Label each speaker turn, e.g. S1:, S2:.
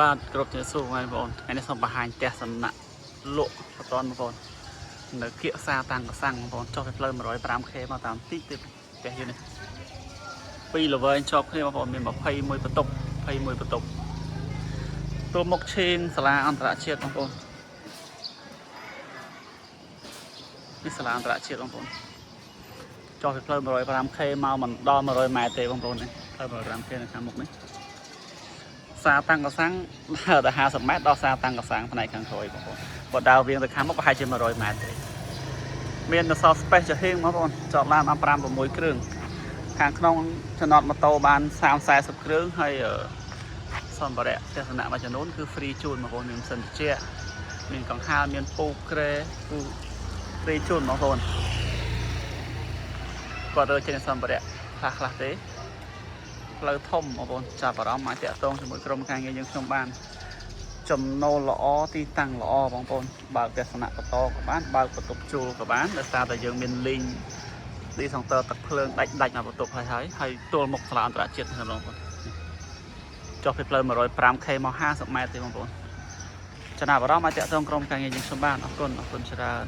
S1: បាទគ្រប់ជាសួរបងប្អូនថ្ងៃនេះសូមបង្ហាញផ្ទះសំណាក់លក់បន្តបងប្អូននៅគៀកសាតាំងកសាំងបងប្អូនចុះទៅផ្លូវ 105K មកតាមទីទៀតផ្ទះយើងនេះពីល្វែងជាប់គ្នាបងប្អូនមាន21បន្ទប់21បន្ទប់ទូមុខឈេងសាលាអន្តរជាតិបងប្អូននេះសាលាអន្តរជាតិបងប្អូនចុះទៅផ្លូវ 105K មកមិនដល់100ម៉ែត្រទេបងប្អូននេះផ្លូវ 105K នៅខាងមុខនេះសាតាំងកសាំងដើរទៅ50ម៉ែត្រដល់សាតាំងកសាំងផ្នែកខាងក្រោយបងប្អូនបើដើរវៀងទៅខាងមុខប្រហែលជា100ម៉ែត្រទេមាននៅសល់ space ចាហេងបងប្អូនចតឡានបាន5 6គ្រឿងខាងក្នុងចំណតម៉ូតូបាន30 40គ្រឿងហើយសម្ភារៈទស្សនៈមួយចំនួនគឺ free ជូនបងប្អូនមានម៉ាស៊ីនត្រជាក់មានកង្ហារមានពូកក្រែគឺ free ជូនបងប្អូនគាត់រើចេញសម្ភារៈខ្លះទេផ្លូវធំបងប្អូនចាប់អារម្មណ៍អាចតាក់ទងជាមួយក្រុមការងារយើងខ្ញុំបានចំណូលល្អទីតាំងល្អបងប្អូនបើកទស្សនៈបន្តក៏បានបើកបន្ទប់ជួលក៏បានដោយសារតែយើងមានលីងឌីសង់ទ័រទឹកភ្លើងដាច់មកបន្ទប់ហើយទល់មុខសាលាអន្តរជាតិហ្នឹងបងប្អូនចុះពីផ្លូវ 105K មក50ម៉ែត្រទេបងប្អូនចំណាប់អារម្មណ៍អាចតាក់ទងក្រុមការងារយើងខ្ញុំបានអរគុណច្រើន